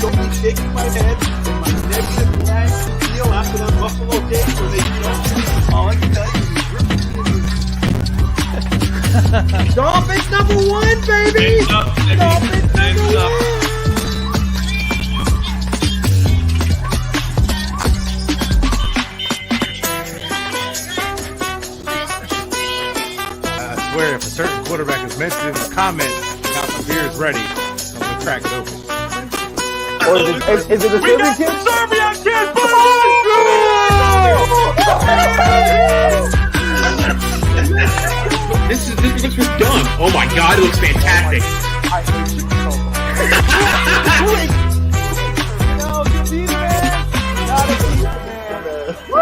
only shaking my head in my negative blank feel after that Buffalo game where they don't. All I can tell you is Dolphins number 1, baby! Dolphins number 1! Where if a certain quarterback is mentioned in the comments, now my beer is ready. I'm gonna crack it open. Or is it the Serbian kid? Serbian kid! This looks done. Oh my god, it looks fantastic. I hate you so much. No, good beat, man. Not a beat, man. Woo!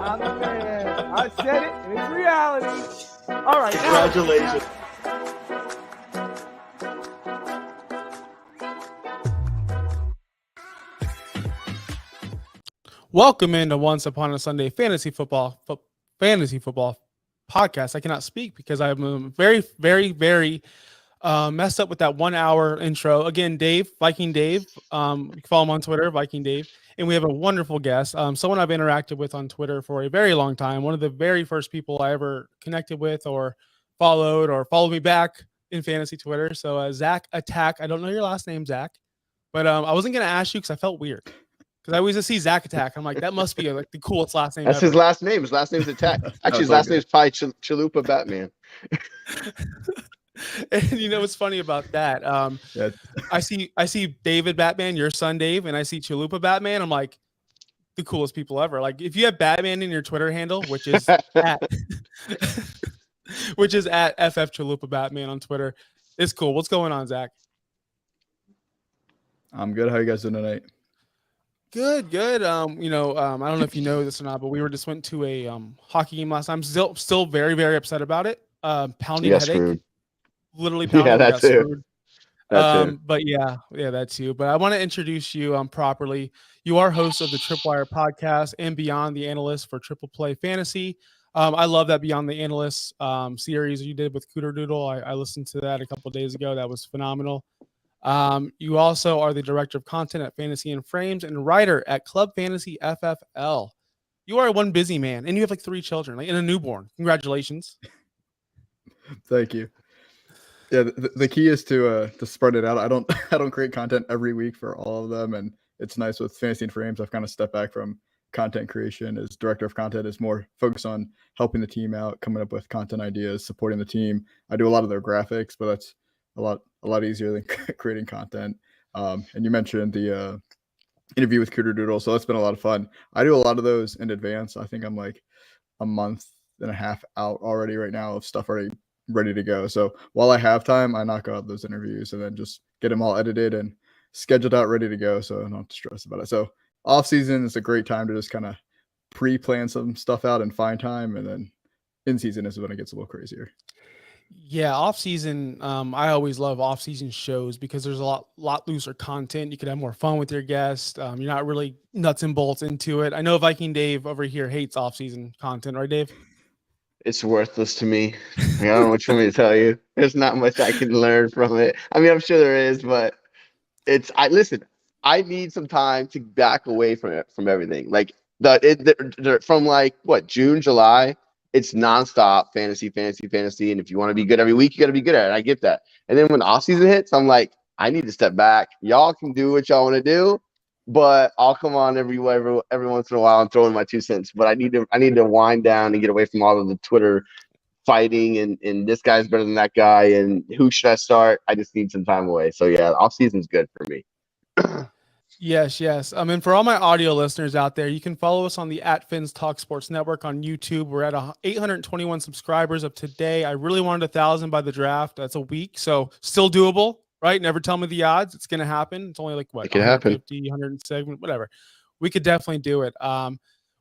I'm the man. I said it, and it's reality. All right. Congratulations. Welcome into Once Upon a Sunday fantasy football podcast. I cannot speak because I'm very, very, very messed up with that 1 hour intro. Again, Dave, Viking Dave. You can follow him on Twitter, Viking Dave. And we have a wonderful guest, someone I've interacted with on Twitter for a very long time. One of the very first people I ever connected with or followed me back in fantasy Twitter. So Zach Attack. I don't know your last name, Zach, but I wasn't going to ask you because I felt weird. Because I always just see Zach Attack. I'm like, that must be like the coolest last name. That's ever. his last name. His last name's Attack. Actually, his last name's probably Chalupa Batman. And you know what's funny about that? I see David Batman, your son Dave, and I see Chalupa Batman. I'm like, the coolest people ever. Like, if you have Batman in your Twitter handle, which is at FF Chalupa Batman on Twitter, it's cool. What's going on, Zach? I'm good. How you guys doing tonight? Good. I don't know if you know this or not, but we went to a hockey game last time. Still very, very upset about it. Pounding headache. Screwed. Literally pounding. Yeah, that too. But yeah, that too. But I want to introduce you properly. You are host of the Tripwire podcast and Beyond the Analyst for Triple Play Fantasy. I love that Beyond the Analyst series you did with Cooter Doodle. I listened to that a couple of days ago. That was phenomenal. You also are the director of content at Fantasy and Frames and writer at Club Fantasy FFL. You are one busy man, and you have like 3 children, like and a newborn. Congratulations! Thank you. Yeah, the key is to spread it out. I don't create content every week for all of them, and it's nice with Fantasy and Frames. I've kind of stepped back from content creation as director of content. Is more focused on helping the team out, coming up with content ideas, supporting the team. I do a lot of their graphics, but that's a lot easier than creating content. And you mentioned the interview with Cooter Doodle, so that's been a lot of fun. I do a lot of those in advance. I think I'm like a month and a half out already right now of stuff already ready to go. So while I have time, I knock out those interviews and then just get them all edited and scheduled out, ready to go. So I don't have to stress about it. So off season is a great time to just kind of pre-plan some stuff out and find time. And then in season is when it gets a little crazier. Yeah, off season. I always love off season shows because there's a lot looser content. You could have more fun with your guests. You're not really nuts and bolts into it. I know Viking Dave over here hates off season content, right, Dave? It's worthless to me. I don't know what you want me to tell you. There's not much I can learn from it. I mean, I'm sure there is, but I need some time to back away from everything. Like from like June, July, it's nonstop fantasy. And if you want to be good every week, you got to be good at it. I get that. And then when off season hits, I'm like, I need to step back. Y'all can do what y'all want to do, but I'll come on every once in a while and throw in my 2 cents. But I need to wind down and get away from all of the Twitter fighting and this guy's better than that guy and who should I start? I just need some time away. So yeah, off season's good for me. Yes. And for all my audio listeners out there, you can follow us on the @Fins Talk Sports Network on YouTube. We're at 821 subscribers of today. I really wanted 1,000 by the draft. That's a week, so still doable, right? Never tell me the odds. It's going to happen. It's only like what? It can happen. 100 segment, whatever. We could definitely do it.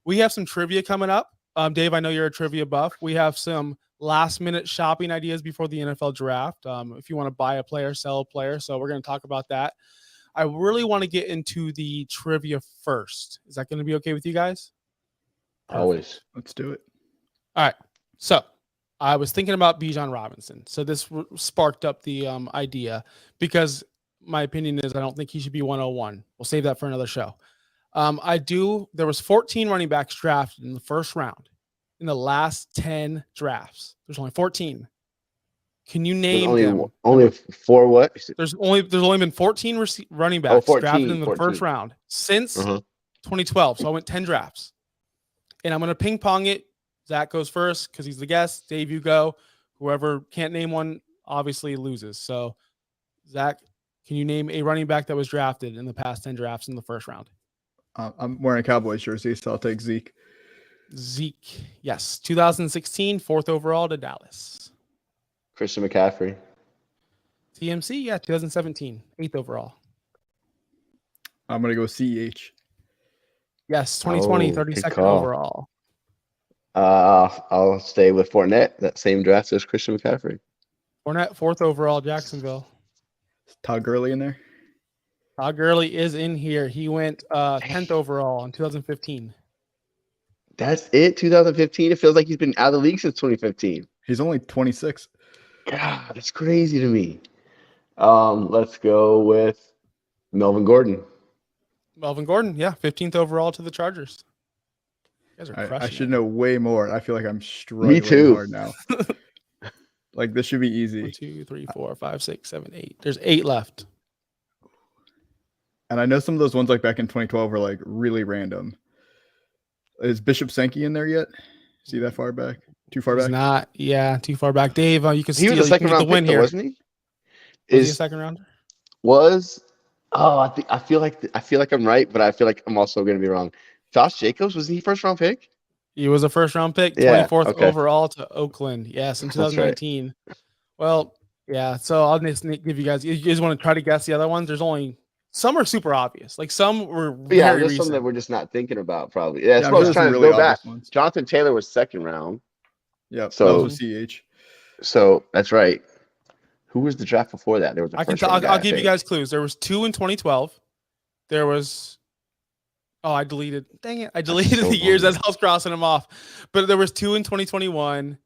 We have some trivia coming up. Dave, I know you're a trivia buff. We have some last-minute shopping ideas before the NFL draft. If you want to buy a player, sell a player. So we're going to talk about that. I really want to get into the trivia first. Is that going to be okay with you guys? Always. Let's do it. All right. So I was thinking about Bijan Robinson. So this sparked up the idea because my opinion is I don't think he should be 101. We'll save that for another show. There was 14 running backs drafted in the first round in the last 10 drafts. There's only 14. Can you name them? Only 4 what? There's only been 14 running backs 14, drafted in the 14. first round since 2012. So I went 10 drafts. And I'm going to ping pong it. Zach goes first because he's the guest. Dave, you go. Whoever can't name one obviously loses. So, Zach, can you name a running back that was drafted in the past 10 drafts in the first round? I'm wearing a Cowboys jersey, so I'll take Zeke. Zeke, yes. 2016, 4th overall to Dallas. Christian McCaffrey. TMC, yeah, 2017, 8th overall. I'm going to go CEH. Yes, 2020, 32nd overall. I'll stay with Fournette. That same draft as Christian McCaffrey. Fournette, 4th overall, Jacksonville. Is Todd Gurley in there? Todd Gurley is in here. He went 10th overall in 2015. That's it, 2015? It feels like he's been out of the league since 2015. He's only 26. God, that's crazy to me. Let's go with Melvin Gordon. Melvin Gordon, yeah, 15th overall to the Chargers. You guys are crushing I should it. know way more. I feel like I'm struggling hard now. Like, this should be easy. 1, 2, 3, 4, 5, 6, 7, 8. There's 8 left. And I know some of those ones like back in 2012 were like really random. Is Bishop Sankey in there yet? Is he that far back? Too far He's back? not. Yeah, too far back. Dave, you can He steal. was a You second can get the round win pick, though, here. wasn't he? Was he a second rounder? I feel like I'm right, but I feel like I'm also going to be wrong. Josh Jacobs, was he first round pick? He was a first round pick, Yeah, 24th okay. overall to Oakland. Yes, in That's right. 2019. Well, yeah. So I'll just give you guys. You guys want to try to guess the other ones? There's only some are super obvious. Like some were very Yeah, there's recent. some that we're just not thinking about, probably. Yeah, that's I'm what I sure was there's some trying to really go back. obvious ones. Jonathan Taylor was second round. Yeah, So- that was with CH. So that's right. Who was the draft before that? There was a I'll give you guys clues. There was 2 in 2012. There was. Oh, I deleted. Dang it! I deleted so the years long. as I was crossing them off. But there was 2 in 2021,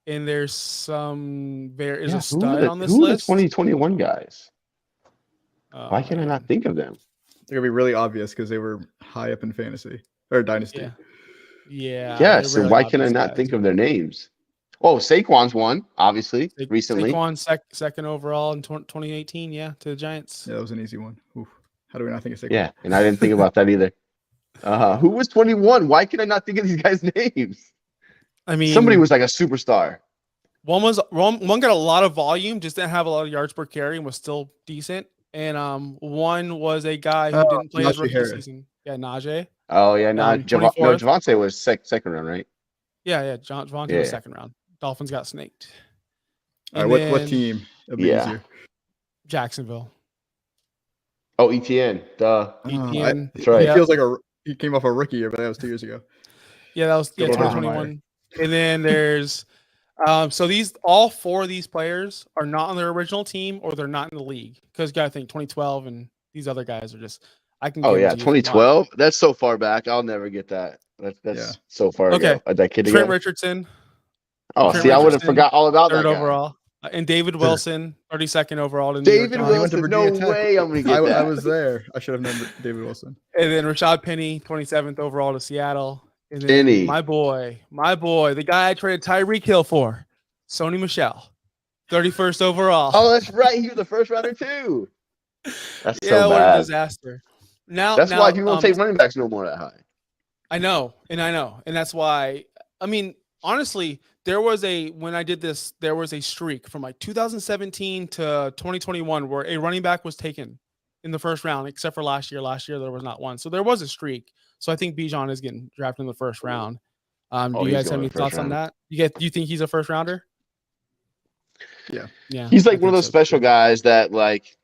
and there's some. There is a stud on this who are the list. 2021 guys? Oh, Why can I not think of them? They're going to be really obvious because they were high up in fantasy or dynasty. Yeah. Yeah. Yeah, they're so really why can I obvious not guys. think of their names? Oh, Saquon's one, obviously, recently. Saquon second overall in 2018, yeah, to the Giants. Yeah, that was an easy one. Oof. How do we not think of Saquon? Yeah, and I didn't think about that either. Who was 21? Why can I not think of these guys' names? I mean, Somebody was like a superstar. one got a lot of volume, just didn't have a lot of yards per carry, and was still decent. And one was a guy who didn't play his Najee rookie Harris. season. Yeah, Najee. Oh, yeah, not no, 24th. Javonte was second round, right? Yeah. Javonte Yeah. was second round. Dolphins got snaked. All And right, what then team? It'll be Yeah. easier. Jacksonville. Oh, ETN. Duh. ETN. That's right. It Yeah. feels like he came off a rookie year, but that was 2 years ago. Yeah, that was Good old 2021. And then there's so all 4 of these players are not on their original team or they're not in the league. Because you gotta think 2012 and these other guys are just I can Oh, give yeah, them to you if you want. 2012? That's so far back. I'll never get that. That's Yeah. so far Okay. ago. A decade Trent ago. Richardson, Oh, Trent see, I would have Richardson, forgot all about 3rd that guy. overall. And David Wilson, 32nd overall to New York David Giants. He went to Wilson, no Virginia Tech. way I'm going to get I that. was there. I should have known David Wilson. And then Rashad Penny, 27th overall to Seattle. And then Penny. my boy, the guy I traded Tyreek Hill for, Sony Michel, 31st overall. Oh, that's right. He was the first rounder, too. That's yeah, so what a bad. disaster. Now That's why people don't take running backs no more that high. I know, and that's why. I mean, honestly, there was a streak from like 2017 to 2021 where a running back was taken in the first round, except for last year. Last year there was not one, so there was a streak. So I think Bijan is getting drafted in the first round. Do you he's guys have going any in the first thoughts on round. that? You think he's a first rounder? Yeah. Yeah. He's I like one of think those so, special too. guys that, like,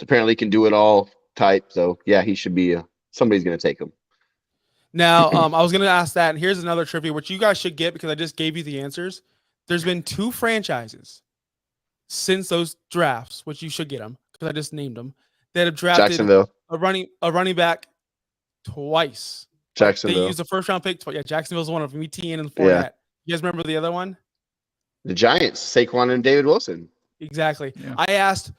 apparently can do it all type. So, yeah, he should be somebody's going to take him. Now, I was going to ask that, and here's another trivia, which you guys should get because I just gave you the answers. There's been 2 franchises since those drafts, which you should get them because I just named them, that have drafted Jacksonville. a running back twice. Jacksonville. They used the first round pick. Yeah, Jacksonville's one of them. ETN and Fournette. Yeah. You guys remember the other one? The Giants, Saquon and David Wilson. Exactly. Yeah. I asked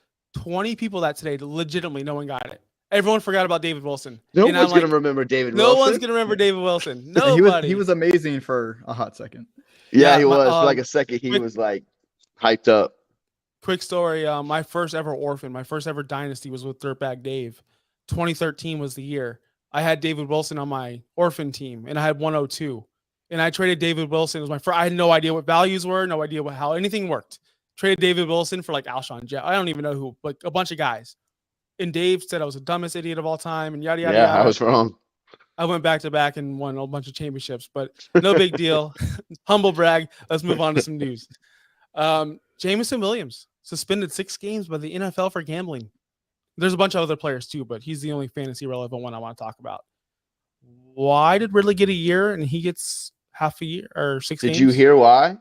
20 people that today. Legitimately, no one got it. Everyone forgot about David Wilson. No And one's I'm gonna like, remember David no Wilson. one's gonna remember David Wilson. He Nobody. was amazing for a hot second. Yeah, Yeah, he was. For like um, a second, he quick- was like hyped up. Quick story. My first ever orphan, my first ever dynasty was with Dirtbag Dave. 2013 was the year. I had David Wilson on my orphan team, and I had 102. And I traded David Wilson. It was my first. I had no idea what values were, no idea how anything worked. Traded David Wilson for like Alshon Jeff. I don't even know who, like a bunch of guys. And Dave said I was the dumbest idiot of all time, and yada yada Yeah, yada. I was wrong. I went back to back and won a bunch of championships, but no big deal. Humble brag. Let's move on to some news. Jameson Williams suspended 6 games by the NFL for gambling. There's a bunch of other players too, but he's the only fantasy relevant one I want to talk about. Why did Ridley get a year and he gets half a year or 6 games? Did you hear why?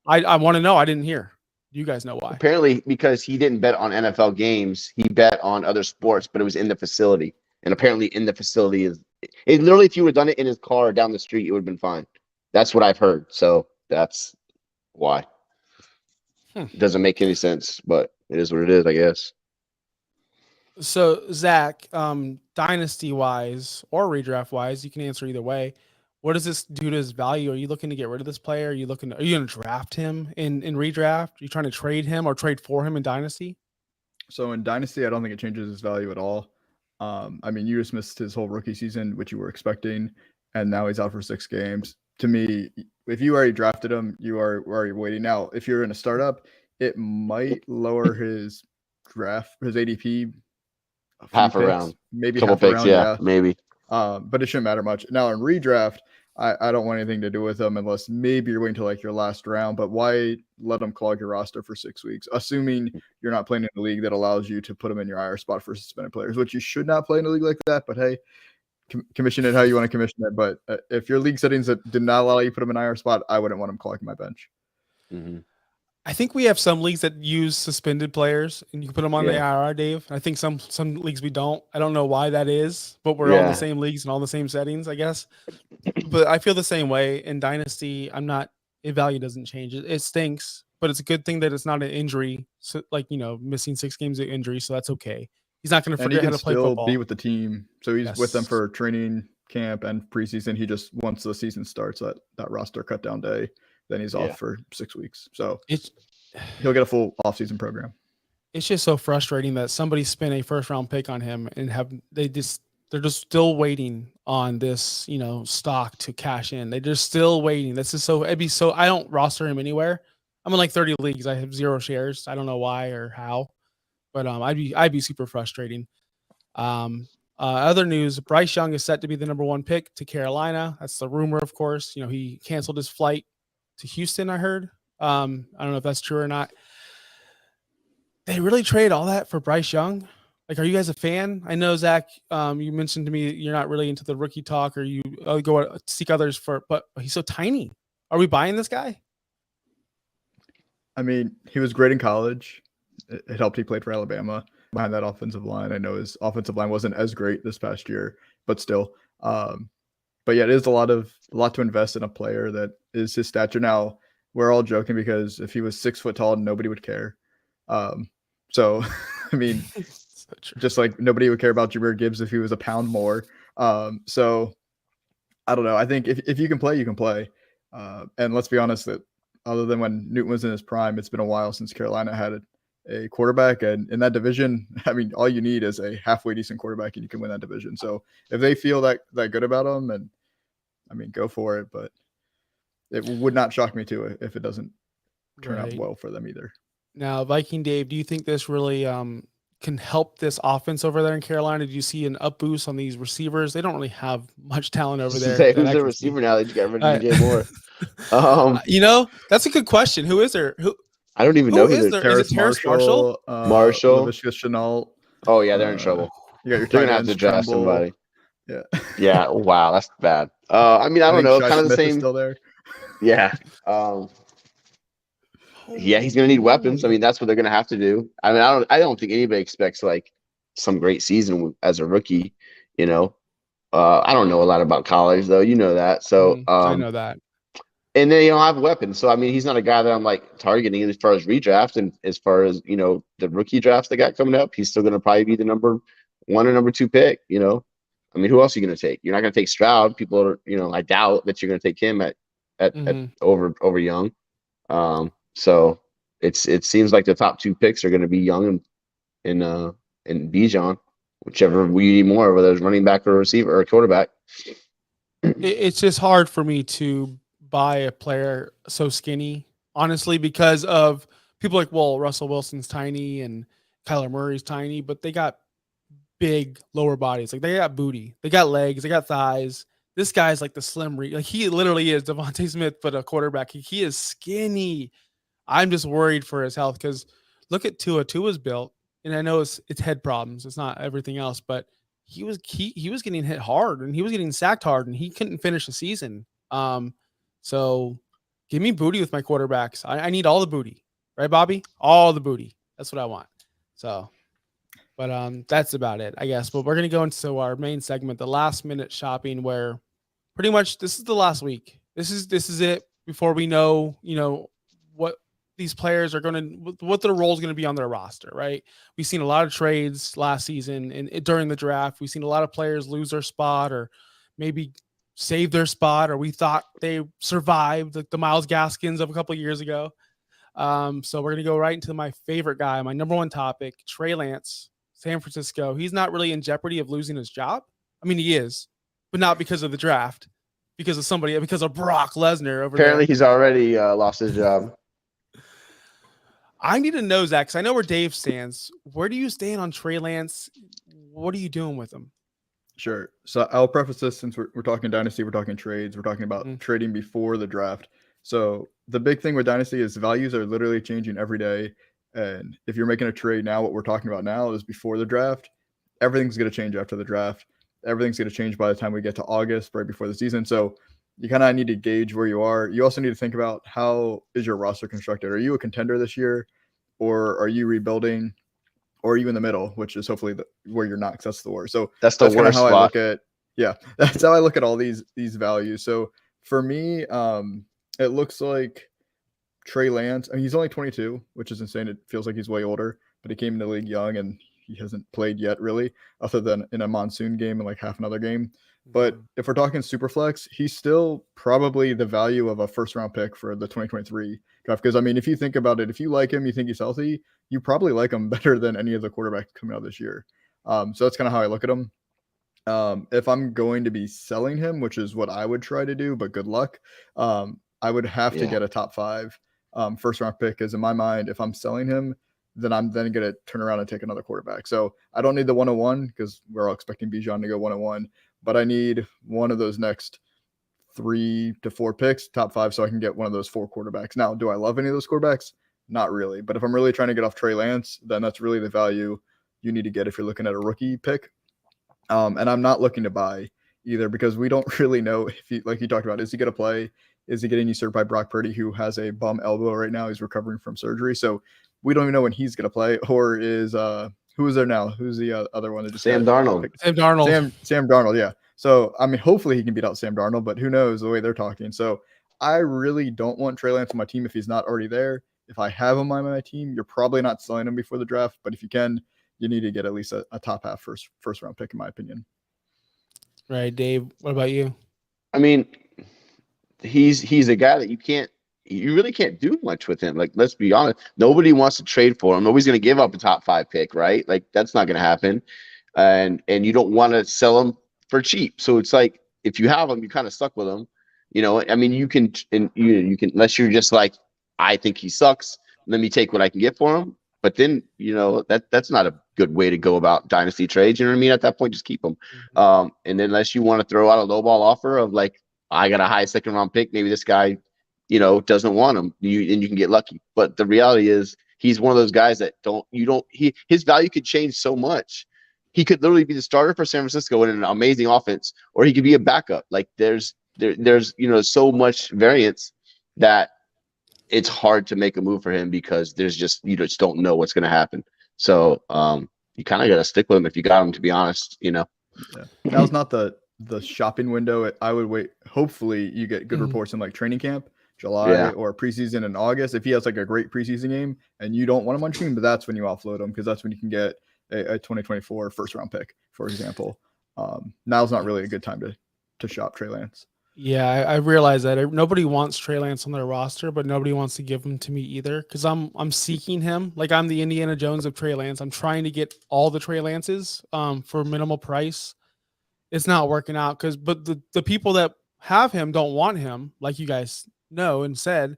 I want to know. I didn't hear. You guys know why? Apparently, because he didn't bet on NFL games, he bet on other sports, but it was in the facility. And apparently, in the facility it literally, if you would have done it in his car down the street, it would have been fine. That's what I've heard. So that's why. It doesn't make any sense, but it is what it is, I guess. So Zach, dynasty wise or redraft wise, you can answer either way. What does this do to his value? Are you looking to get rid of this player? Are you going to draft him in redraft? Are you trying to trade him or trade for him in dynasty? So in dynasty, I don't think it changes his value at all. I mean, you just missed his whole rookie season, which you were expecting, and now he's out for 6 games. To me, if you already drafted him, you are already waiting. Now, if you're in a startup, it might lower his ADP Half a round. maybe Couple half a picks, round, yeah, maybe. but it shouldn't matter much. Now in redraft, I don't want anything to do with them unless maybe you're waiting till like your last round. But why let them clog your roster for 6 weeks, assuming you're not playing in a league that allows you to put them in your IR spot for suspended players, which you should not play in a league like that. But hey, commission it how you want to commission it. But if your league settings that did not allow you to put them in IR spot, I wouldn't want them clogging my bench. Mm-hmm. I think we have some leagues that use suspended players and you can put them on the IR, Dave. I think some leagues we don't. I don't know why that is, but we're all in the same leagues and all the same settings, I guess. But I feel the same way in Dynasty. Value doesn't change. It stinks, but it's a good thing that it's not an injury. So, like, missing 6 games of injury, so that's okay. He's not going to forget how to play football. Be with the team, so he's with them for training camp and preseason. He just once the season starts, that roster cut down day, then he's off for 6 weeks. So he'll get a full offseason program. It's just so frustrating that somebody spent a first-round pick on him and they're just still waiting on this, stock to cash in. They're just still waiting. I don't roster him anywhere. I'm in like 30 leagues. I have 0 shares. I don't know why or how, but I'd be super frustrating. Other news, Bryce Young is set to be the number 1 pick to Carolina. That's the rumor, of course. He canceled his flight to Houston, I heard. I don't know if that's true or not. They really trade all that for Bryce Young? Like, are you guys a fan? I know, Zach, you mentioned to me you're not really into the rookie talk, or you go seek others but he's so tiny. Are we buying this guy? I mean, he was great in college. It helped he played for Alabama behind that offensive line. I know his offensive line wasn't as great this past year, but still. But yeah, it is a lot to invest in a player that is his stature. Now, we're all joking because if he was 6 foot tall, nobody would care. So, I mean, just like nobody would care about Jahmyr Gibbs if he was a pound more. So, I don't know. I think if you can play, you can play. And let's be honest, that other than when Newton was in his prime, it's been a while since Carolina had a quarterback. And in that division, I mean, all you need is a halfway decent quarterback and you can win that division. So if they feel that good about him, and I mean, go for it. But it would not shock me too if it doesn't turn out well for them either. Now, Viking Dave, do you think this really can help this offense over there in Carolina? Do you see an up boost on these receivers? They don't really have much talent over there. Who's their receiver now? They just got rid of DJ Moore. That's a good question. Who is there? I don't even know who is there. Is it Terrace Marshall? Marshall. Chenault. Oh yeah, they're in trouble. You got your They're gonna have to draft somebody. Yeah. Yeah. Wow, that's bad. I mean, I don't know. Kind of the same. Still there. Yeah. Yeah, he's gonna need weapons. I mean, that's what they're gonna have to do. I mean, I don't think anybody expects like some great season as a rookie. I don't know a lot about college though. You know that. So I know that. And they don't have weapons. So I mean, he's not a guy that I'm like targeting as far as redraft and as far as the rookie drafts they got coming up. He's still going to probably be the number 1 or number 2 pick. I mean, who else are you going to take? You're not going to take Stroud. People are, I doubt that you're going to take him at over Young. So it seems like the top 2 picks are going to be Young and Bijan, whichever we need more, whether it's running back or receiver or quarterback. It's just hard for me to buy a player so skinny, honestly, because of people like, well, Russell Wilson's tiny and Kyler Murray's tiny, but they got big lower bodies. Like they got booty, they got legs, they got thighs. This guy's like the slim, like he literally is Devontae Smith, but a quarterback. He is skinny. I'm just worried for his health because look at Tua. Tua's built, and I know it's head problems. It's not everything else, but he was getting hit hard and he was getting sacked hard and he couldn't finish the season. So give me booty with my quarterbacks. I need all the booty, right, Bobby? All the booty. That's what I want. So, but that's about it, I guess. But we're gonna go into our main segment, the last minute shopping, where pretty much this is the last week. This is it before we know, what these players are what their role is going to be on their roster, right? We've seen a lot of trades last season and during the draft. We've seen a lot of players lose their spot or maybe save their spot, or we thought they survived, like the Myles Gaskins of a couple of years ago. So we're going to go right into my favorite guy, my number 1 topic, Trey Lance, San Francisco. He's not really in jeopardy of losing his job. I mean, he is, but not because of the draft, because of Brock Lesnar over Apparently there. he's already lost his job. I need to know, Zach, because I know where Dave stands. Where do you stand on Trey Lance? What are you doing with him? Sure. So I'll preface this since we're talking Dynasty, we're talking trades, we're talking about trading before the draft. So the big thing with Dynasty is values are literally changing every day. And if you're making a trade now, what we're talking about now is before the draft. Everything's going to change after the draft. Everything's going to change by the time we get to August, right before the season. So you kind of need to gauge where you are. You also need to think about how is your roster constructed? Are you a contender this year, or are you rebuilding? Or are you in the middle, which is hopefully where you're not, because that's the worst. So that's worst how spot. I look at, that's how I look at all these values. So for me, it looks like Trey Lance, I mean, he's only 22, which is insane. It feels like he's way older, but he came in the league young and he hasn't played yet really, other than in a monsoon game and like half another game. But if we're talking super flex, he's still probably the value of a first round pick for the 2023 draft. Because I mean, if you think about it, if you like him, you think he's healthy, you probably like him better than any of the quarterbacks coming out this year. So that's kind of how I look at him. If I'm going to be selling him, which is what I would try to do, but good luck, I would have to get a top 5 first round pick. Because in my mind, if I'm selling him, then I'm then going to turn around and take another quarterback. So I don't need the 101 because we're all expecting Bijan to go 101. But I need one of those next 3 to 4 picks, top 5, so I can get one of those 4 quarterbacks. Now, do I love any of those quarterbacks? Not really. But if I'm really trying to get off Trey Lance, then that's really the value you need to get if you're looking at a rookie pick. And I'm not looking to buy either because we don't really know if he, like you talked about, is he going to play? Is he getting usurped by Brock Purdy, who has a bum elbow right now? He's recovering from surgery. So we don't even know when he's going to play. Or is who is there now? Who's the other one that just Sam Darnold? Sam Darnold. Sam Darnold, yeah. So, I mean, hopefully he can beat out Sam Darnold, but who knows the way they're talking. So I really don't want Trey Lance on my team if he's not already there. If I have him on my team, you're probably not selling him before the draft. But if you can, you need to get at least a top half first round pick, in my opinion. Right, Dave. What about you? I mean, he's a guy that you really can't do much with him. Like, let's be honest, nobody wants to trade for him. Nobody's going to give up a top 5 pick, right? Like, that's not going to happen. And you don't want to sell him for cheap. So it's like, if you have him, you're kind of stuck with him. I mean, you can unless you're just like, I think he sucks, let me take what I can get for him. But then, that's not a good way to go about dynasty trades. You know what I mean? At that point, just keep him. And then unless you want to throw out a lowball offer of like, I got a high 2nd round pick, maybe this guy, doesn't want him, and you can get lucky. But the reality is he's one of those guys that his value could change so much. He could literally be the starter for San Francisco in an amazing offense, or he could be a backup. Like there's so much variance that it's hard to make a move for him because you just don't know what's going to happen. So you kind of got to stick with him if you got him, to be honest. Yeah. Now's not the shopping window. I would wait. Hopefully you get good reports in like training camp July or preseason in August. If he has like a great preseason game and you don't want him on your team, but that's when you offload him because that's when you can get a 2024 first round pick, for example. Now's not really a good time to shop Trey Lance. Yeah, I realize that nobody wants Trey Lance on their roster, but nobody wants to give him to me either because I'm seeking him. Like I'm the Indiana Jones of Trey Lance. I'm trying to get all the Trey Lances for minimal price. It's not working out but the people that have him don't want him, like you guys know and said,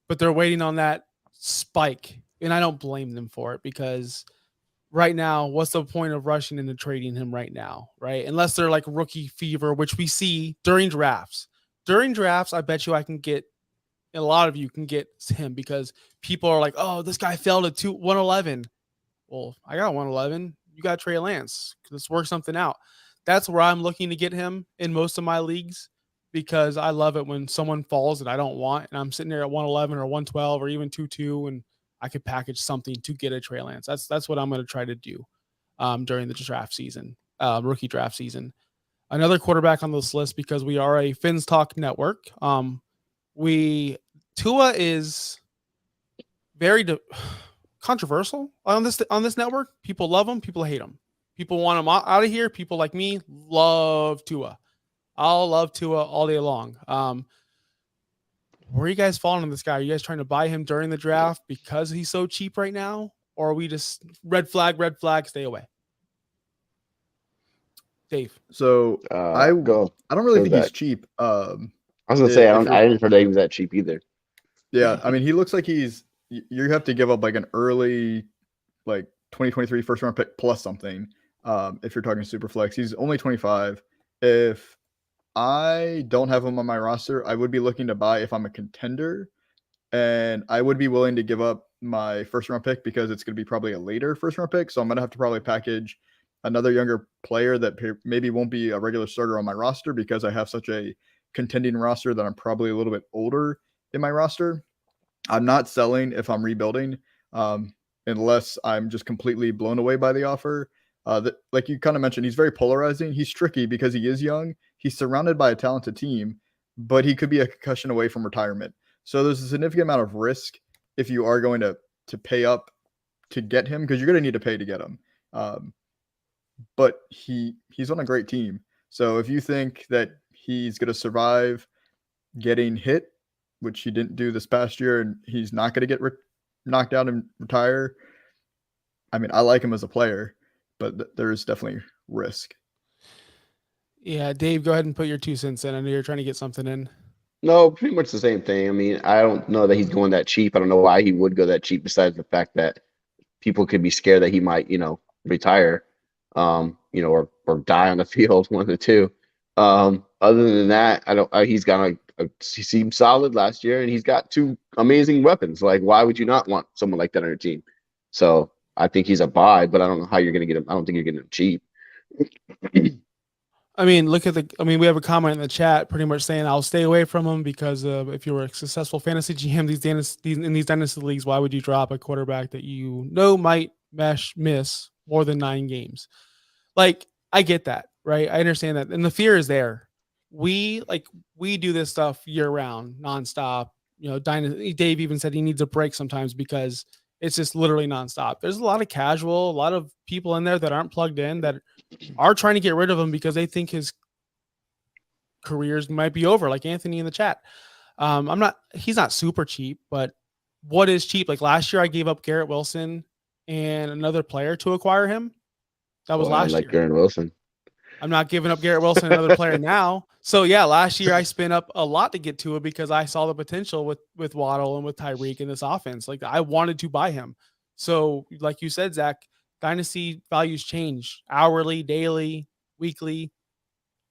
but they're waiting on that spike, and I don't blame them for it because right now, what's the point of rushing into trading him right now, right? Unless they're like rookie fever, which we see during drafts. During drafts, I bet you I can get, and a lot of you can get him because people are like, oh, this guy fell to 111. Well, I got 111. You got Trey Lance. Let's work something out. That's where I'm looking to get him in most of my leagues because I love it when someone falls that I don't want, and I'm sitting there at 111 or 112 or even 22, and I could package something to get a Trey Lance. That's what I'm going to try to do during the draft season, rookie draft season. Another quarterback on this list because we are a Fins Talk network. Tua is very controversial on this network. People love him, people hate him. People want him out of here. People like me love Tua. I'll love Tua all day long. Where are you guys falling on this guy? Are you guys trying to buy him during the draft because he's so cheap right now? Or are we just red flag, stay away? Dave. So I don't really think he's cheap. I was gonna say I didn't heard that he was that cheap either. Yeah, I mean he looks like you have to give up like an early like 2023 first round pick plus something. If you're talking super flex, he's only 25. If I don't have him on my roster, I would be looking to buy if I'm a contender, and I would be willing to give up my first round pick because it's going to be probably a later first round pick. So I'm going to have to probably package another younger player that maybe won't be a regular starter on my roster because I have such a contending roster that I'm probably a little bit older in my roster. I'm not selling if I'm rebuilding, unless I'm just completely blown away by the offer. Like you kind of mentioned, he's very polarizing. He's tricky because he is young. He's surrounded by a talented team, but he could be a concussion away from retirement. So there's a significant amount of risk if you are going to pay up to get him because you're going to need to pay to get him. But he's on a great team. So if you think that he's going to survive getting hit, which he didn't do this past year, and he's not going to get knocked out and retire, I mean, I like him as a player, but there is definitely risk. Yeah, Dave, go ahead and put your 2 cents in. I know you're trying to get something in. No, pretty much the same thing. I mean, I don't know that he's going that cheap. I don't know why he would go that cheap besides the fact that people could be scared that he might, retire, or die on the field, one of the two. Other than that, he seemed solid last year and he's got 2 amazing weapons. Like, why would you not want someone like that on your team? So I think he's a buy, but I don't know how you're going to get him. I don't think you're getting him cheap. I mean, we have a comment in the chat pretty much saying I'll stay away from him because if you were a successful fantasy GM in these dynasty leagues, why would you drop a quarterback that you know might miss more than 9 games? Like, I get that, right? I understand that. And the fear is there. We do this stuff year round, nonstop. Dave even said he needs a break sometimes because it's just literally nonstop. There's a lot of casual, a lot of people in there that aren't plugged in that are trying to get rid of him because they think his careers might be over, like Anthony in the chat. He's not super cheap, but what is cheap? Like last year I gave up Garrett Wilson and another player to acquire him. That was last year. Garrett Wilson. I'm not giving up Garrett Wilson, another player now. So yeah, last year I spent up a lot to get to it because I saw the potential with Waddle and with Tyreek in this offense. Like I wanted to buy him. So like you said, Zach, dynasty values change hourly, daily, weekly.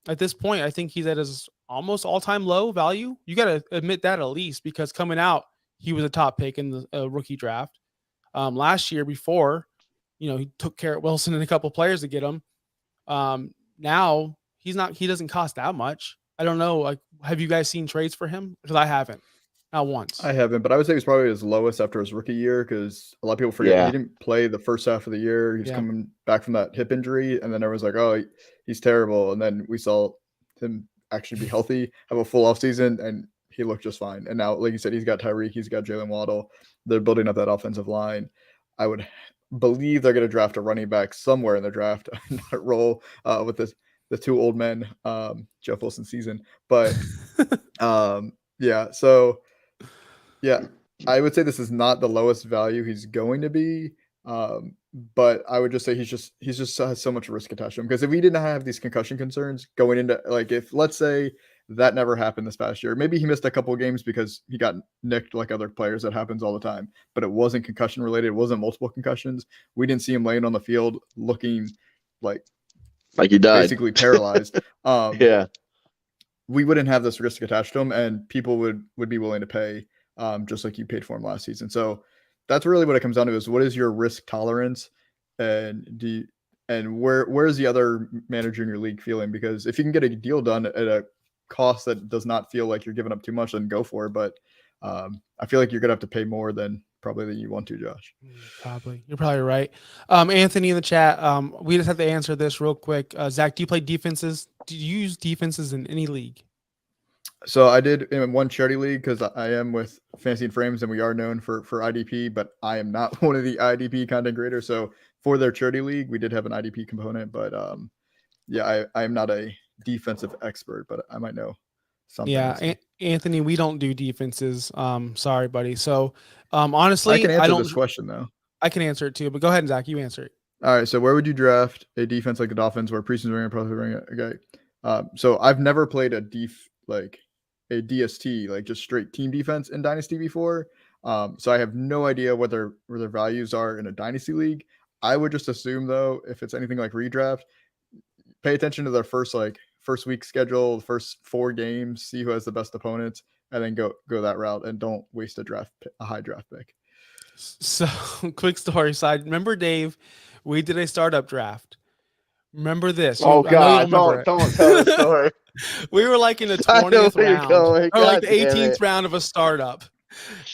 At this point, I think he's at his almost all-time low value. You got to admit that at least because coming out, he was a top pick in the rookie draft. Last year before, he took Garrett Wilson and a couple players to get him. Now he doesn't cost that much. I don't know. Like, have you guys seen trades for him? Because I haven't. Not once. I haven't, but I would say he's probably his lowest after his rookie year because a lot of people forget he didn't play the first half of the year. He's coming back from that hip injury, and then everyone's like, oh, he's terrible. And then we saw him actually be healthy, have a full offseason, and he looked just fine. And now, like you said, he's got Tyreek, he's got Jalen Waddle. They're building up that offensive line. I would believe they're going to draft a running back somewhere in the draft, not roll with the two old men, Jeff Wilson season. But yeah, so yeah, I would say this is not the lowest value he's going to be. But I would just say he's just has so much risk attached to him, because if we didn't have these concussion concerns going into, like, if let's say that never happened this past year, maybe he missed a couple of games because he got nicked like other players. That happens all the time, but it wasn't concussion related. It wasn't multiple concussions. We didn't see him laying on the field looking like he died, basically paralyzed. Yeah, we wouldn't have this risk attached to him, and people would be willing to pay just like you paid for him last season. So that's really what it comes down to, is what is your risk tolerance, and where's the other manager in your league feeling? Because if you can get a deal done at a cost that does not feel like you're giving up too much, then go for it. But I feel like you're gonna have to pay more than you want to, Josh. Probably. You're probably right. Anthony in the chat, we just have to answer this real quick. Zach, do you play defenses? Do you use defenses in any league? So I did in one charity league, because I am with Fantasy and Frames, and we are known for IDP, but I am not one of the IDP content creators. So for their charity league, we did have an IDP component, but yeah, I am not a defensive expert, but I might know something. Yeah, Anthony, we don't do defenses. Sorry, buddy. So honestly, I can answer this question though. I can answer it too, but go ahead, Zach. You answer it. All right. So where would you draft a defense like the Dolphins, where preseason ring probably ring it? Okay. So I've never played a DST, like just straight team defense in Dynasty before. So I have no idea where their values are in a Dynasty league. I would just assume, though, if it's anything like redraft, pay attention to their first week schedule, first 4 games, see who has the best opponents, and then go that route, and don't waste a high draft pick. So quick story side. Remember, Dave, we did a startup draft. Remember this? Oh God! Don't tell the story. We were like in the 20th round, or like the 18th round of a startup,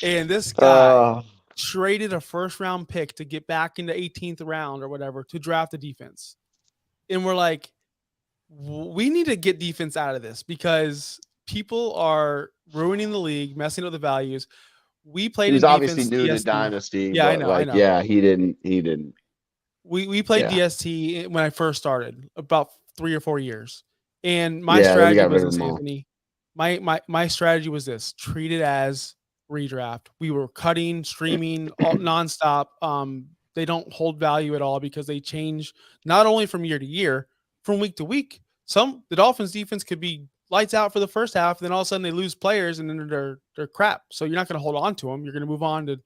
and this guy traded a first round pick to get back into 18th round or whatever to draft a defense. And we're like, we need to get defense out of this, because people are ruining the league, messing up the values. We played. He's obviously new to Dynasty. Yeah, but I know. Yeah, he didn't. We played DST when I first started, about 3 or 4 years. And my strategy was this, Anthony. My strategy was this: treat it as redraft. We were cutting, streaming nonstop. They don't hold value at all, because they change not only from year to year, from week to week. The Dolphins defense could be lights out for the first half, then all of a sudden they lose players and then they're crap. So you're not going to hold on to them. You're going to move on to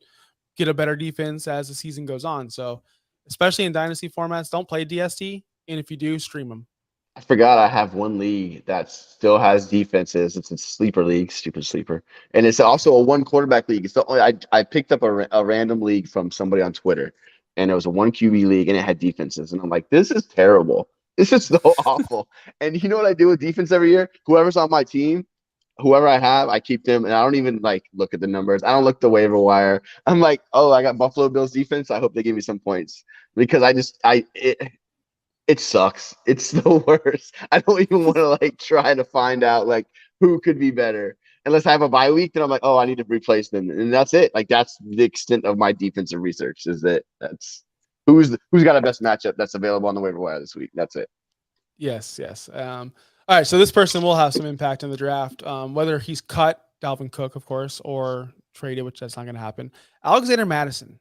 get a better defense as the season goes on. So especially in dynasty formats, don't play DST, and if you do, stream them. I forgot I have one league that still has defenses. It's a sleeper league, stupid sleeper, and it's also a 1 quarterback league. It's the only I picked up a random league from somebody on Twitter, and it was a 1 QB league, and it had defenses, and I'm like, this is terrible. This is so awful. And you know what I do with defense every year? Whoever's on my team, whoever I have, I keep them, and I don't even look at the numbers. I don't look the waiver wire. I'm like, oh, I got Buffalo Bills defense. I hope they give me some points, because it sucks. It's the worst. I don't even want to try to find out who could be better. Unless I have a bye week, then I'm like, oh, I need to replace them, and that's it. That's the extent of my defensive research. Is that's who's got a best matchup that's available on the waiver wire this week. That's it. Yes. All right, so this person will have some impact in the draft, whether he's cut, Dalvin Cook, of course, or traded, which that's not going to happen. Alexander Madison.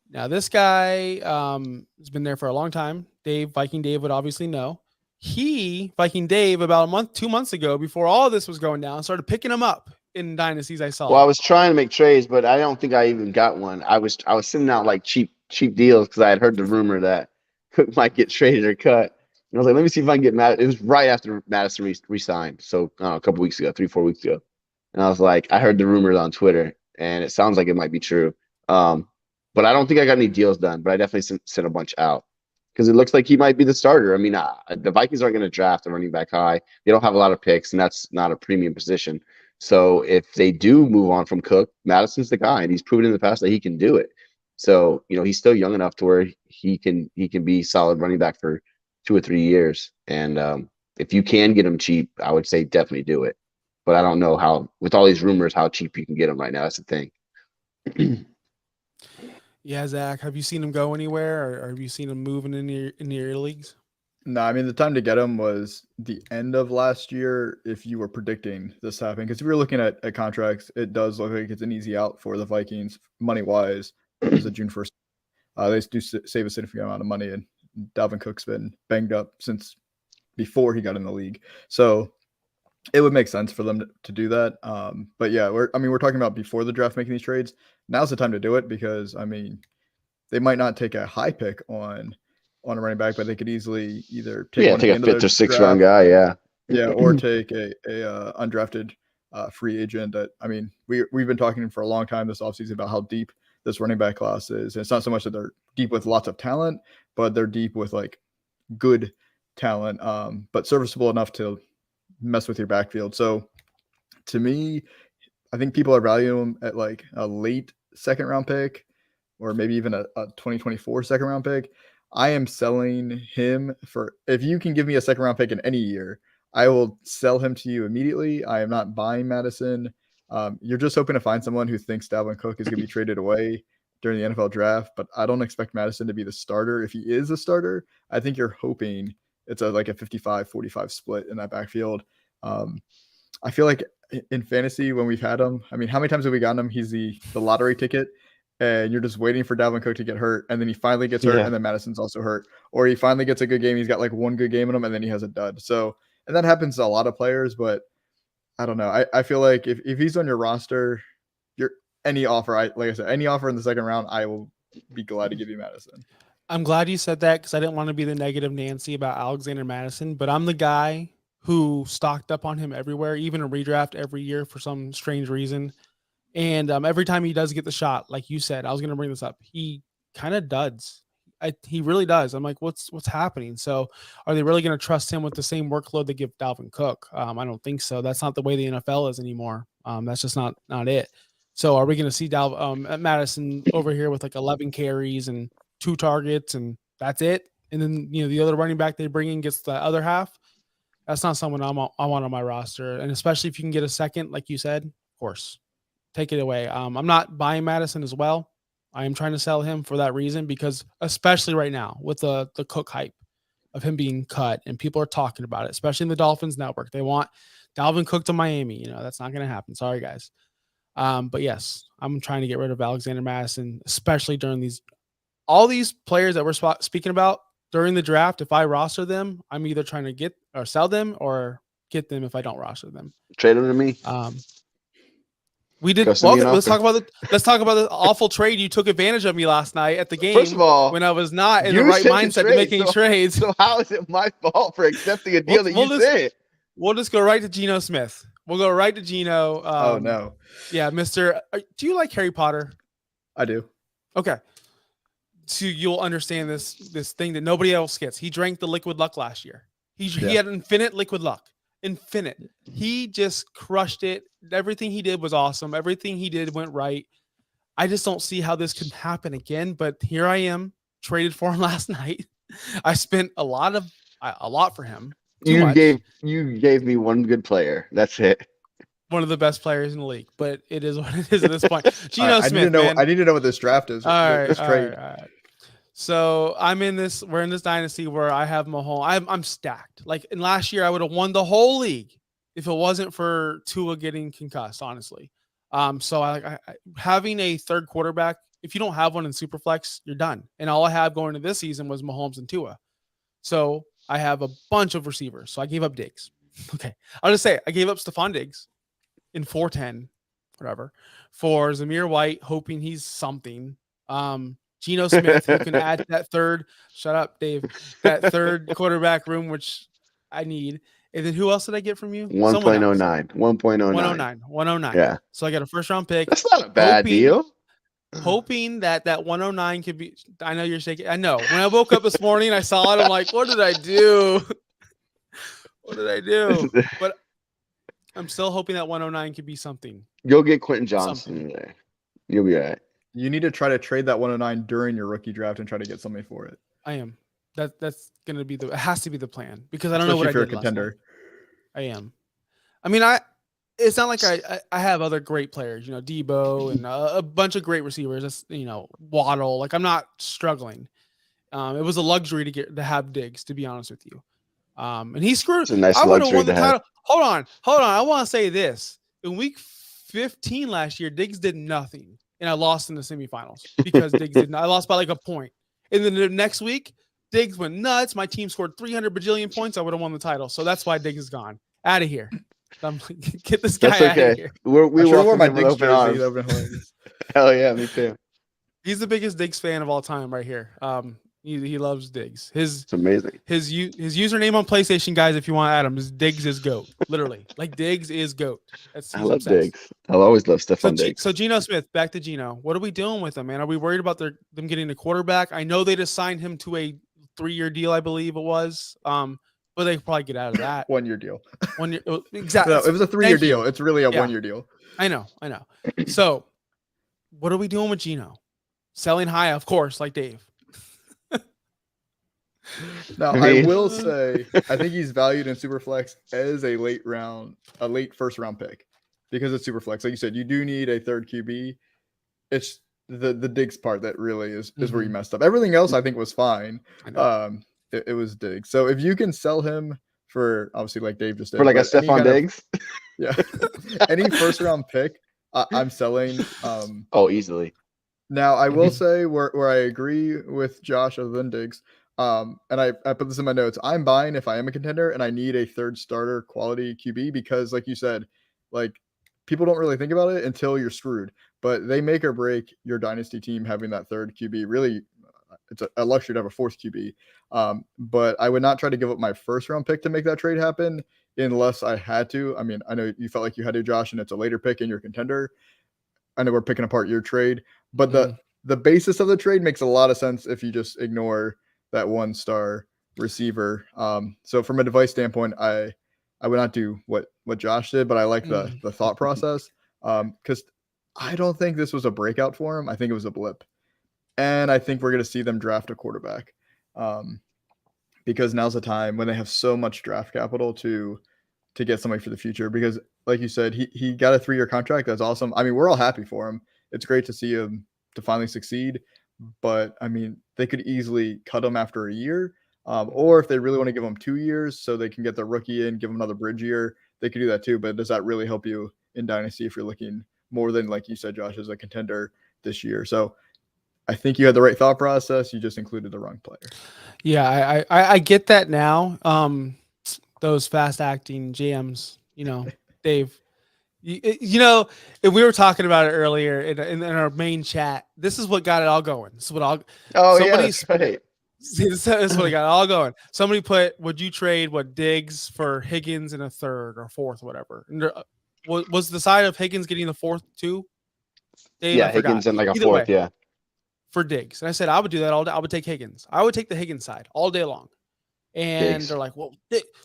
Now, this guy has been there for a long time. Viking Dave would obviously know. Viking Dave, about 2 months ago, before all of this was going down, started picking him up in dynasties I saw. Well, I was trying to make trades, but I don't think I even got one. I was sending out cheap deals, because I had heard the rumor that Cook might get traded or cut. And I was like, let me see if I can get Madison. It was right after Madison re-signed, so a couple weeks ago, 3-4 weeks ago. And I was like, I heard the rumors on Twitter, and it sounds like it might be true. But I don't think I got any deals done, but I definitely sent a bunch out, because it looks like he might be the starter. I mean, the Vikings aren't going to draft a running back high. They don't have a lot of picks, and that's not a premium position. So if they do move on from Cook, Madison's the guy, and he's proven in the past that he can do it. So, he's still young enough to where he can be solid running back for 2 or 3 years. And if you can get him cheap, I would say definitely do it. but I don't know how with all these rumors how cheap you can get him right now. That's the thing. Yeah, Zach, have you seen him go anywhere, or have you seen him moving in your leagues? No, I mean the time to get him was the end of last year. If you were predicting this happening, because if you're looking at contracts, it does look like it's an easy out for the Vikings money wise. As a June 1st, they do save a significant amount of money, and Dalvin Cook's been banged up since before he got in the league, so it would make sense for them to do that. But yeah, we're talking about before the draft making these trades. Now's the time to do it because they might not take a high pick on a running back, but they could easily either take one take at a the end of 5th or the 6th draft, round guy, yeah, or take a undrafted free agent. That we've been talking for a long time this offseason about how deep this running back class is. And it's not so much that they're deep with lots of talent, but they're deep with like good talent, but serviceable enough to mess with your backfield. So to me, I think people are valuing him at like a late second round pick, or maybe even a 2024 second round pick. I am selling him for, if you can give me a second round pick in any year, I will sell him to you immediately. I am not buying Madison. You're just hoping to find someone who thinks Dalvin Cook is going to be traded away during the NFL draft, but I don't expect Madison to be the starter. If he is a starter, I think you're hoping it's like a 55-45 split in that backfield. I feel like in fantasy when we've had him, how many times have we gotten him? He's the lottery ticket, and you're just waiting for Dalvin Cook to get hurt, and then he finally gets hurt, and then Madison's also hurt, or he finally gets a good game. He's got like one good game in him, and then he has a dud. So, and that happens to a lot of players, but I don't know. I feel like if he's on your roster, any offer in the second round, I will be glad to give you Madison. I'm glad you said that because I didn't want to be the negative Nancy about Alexander Madison, but I'm the guy who stocked up on him everywhere, even a redraft every year for some strange reason. And every time he does get the shot, like you said, I was going to bring this up, he kind of duds. He really does. I'm like, what's happening? So are they really going to trust him with the same workload they give Dalvin Cook? I don't think so. That's not the way the NFL is anymore. That's just not it. So are we going to see Madison over here with like 11 carries and 2 targets and that's it? And then, the other running back they bring in gets the other half. That's not someone I want on my roster. And especially if you can get a second, like you said, of course, take it away. I'm not buying Madison as well. I am trying to sell him for that reason, because especially right now with the Cook hype of him being cut and people are talking about it, especially in the Dolphins network. They want Dalvin Cook to Miami. That's not going to happen. Sorry, guys. But yes, I'm trying to get rid of Alexander Madison, especially during all these players that we're speaking about during the draft. If I roster them, I'm either trying to get or sell them or get them if I don't roster them. Trade them to me. We did. Well, let's talk about the awful trade you took advantage of me last night at the game. First of all, when I was not in the right mindset to make any trades. So how is it my fault for accepting a deal that you said? We'll just go right to Geno Smith. We'll go right to Geno. Oh no. Yeah, Mr. Do you like Harry Potter? I do. Okay. So you'll understand this thing that nobody else gets. He drank the liquid luck last year. He had infinite liquid luck. Infinite. He just crushed it. Everything he did was awesome. Everything he did went right. I just don't see how this could happen again. But here I am, traded for him last night. I spent a lot for him. You gave me one good player. That's it. One of the best players in the league, but it is what it is at this point. Geno Smith. I need to know what this draft is. All right. So we're in this dynasty where I have Mahomes. I'm stacked. Like in last year, I would have won the whole league if it wasn't for Tua getting concussed, honestly. So I having a third quarterback, if you don't have one in Superflex, you're done. And all I have going into this season was Mahomes and Tua. So I have a bunch of receivers. So I gave up Diggs. Okay. I'll just say I gave up Stephon Diggs in 410, whatever, for Zamir White, hoping he's something. Geno Smith, who can add that third, shut up, Dave, that third quarterback room, which I need. And then who else did I get from you? 1.09. 109. Yeah. So I got a first round pick. That's not a bad deal. Hoping that 109 could be. I know you're shaking. I know. When I woke up this morning, I saw it. I'm like, what did I do? What did I do? But I'm still hoping that 109 could be something. You'll get Quentin Johnson in there. You'll be all right. You need to try to trade that 109 during your rookie draft and try to get something for it. I am. That's gonna be it has to be the plan, because I don't know what I did. Especially if you're a contender. I am. it's not like I have other great players, Debo and a bunch of great receivers. That's, Waddle. Like I'm not struggling. It was a luxury to have Diggs, to be honest with you. And he screwed. It's a nice I would have luxury won the to have. title. Hold on. I want to say this. In week 15 last year, Diggs did nothing, and I lost in the semifinals because Diggs didn't. I lost by like a point. And then the next week, Diggs went nuts. My team scored 300 bajillion points. I would have won the title. So that's why Diggs is gone. Out of here. Get this guy That's out of okay. here. We I should have worn welcome my him with Diggs open jersey. arms. That would have been hilarious. Hell yeah, me too. He's the biggest Diggs fan of all time right here. He loves Diggs. It's amazing. His username on PlayStation, guys, if you want to add him, is Diggs is GOAT. Literally. Like Diggs is GOAT. I love Diggs. I'll always love Stephon Diggs. So Geno Smith, back to Geno. What are we doing with him, man? Are we worried about them getting a quarterback? I know they just signed him to a 3-year deal, I believe it was. But they could probably get out of that. 1 year deal. 1 year, exactly. No, it was a 3-year deal. It's really a 1 year deal. I know. So what are we doing with Geno? Selling high, of course, like Dave. Now, I will say, I think he's valued in Superflex as a late first round pick because it's Superflex. Like you said, you do need a third QB. It's the Diggs part that really is where you messed up. Everything else I think was fine. It was Diggs. So if you can sell him for, obviously, like Dave just did, for like a Stephon Diggs, any first round pick, I'm selling. Easily. Now I will say where I agree with Josh other than Diggs. And I put this in my notes. I'm buying if I am a contender and I need a third starter quality QB because, like you said, like people don't really think about it until you're screwed. But they make or break your dynasty team having that third QB. Really, it's a luxury to have a fourth QB. But I would not try to give up my first round pick to make that trade happen unless I had to. I mean, I know you felt like you had to, Josh, and it's a later pick in your contender. I know we're picking apart your trade, but the basis of the trade makes a lot of sense if you just ignore that 1-star receiver. So from a device standpoint, I would not do what Josh did, but I like the thought process because I don't think this was a breakout for him. I think it was a blip. And I think we're going to see them draft a quarterback because now's the time when they have so much draft capital to get somebody for the future. Because like you said, he got a 3-year contract. That's awesome. I mean, we're all happy for him. It's great to see him to finally succeed. But I mean, they could easily cut him after a year, or if they really want to give him 2 years so they can get the rookie in, give him another bridge year, they could do that too. But does that really help you in Dynasty if you're looking more than, like you said, Josh, as a contender this year? So I think you had the right thought process. You just included the wrong player. Yeah, I get that now. Those fast acting GMs, Dave. If we were talking about it earlier in our main chat, this is what got it all going. This is what that's right. See, this is what got it all going. Somebody put, would you trade Diggs for Higgins in a third or fourth, whatever? And was the side of Higgins getting the fourth too? Dave, yeah, Higgins in like a Either fourth, way, for Diggs. And I said I would do that all day. I would take Higgins. I would take the Higgins side all day long. And Diggs. They're like, well,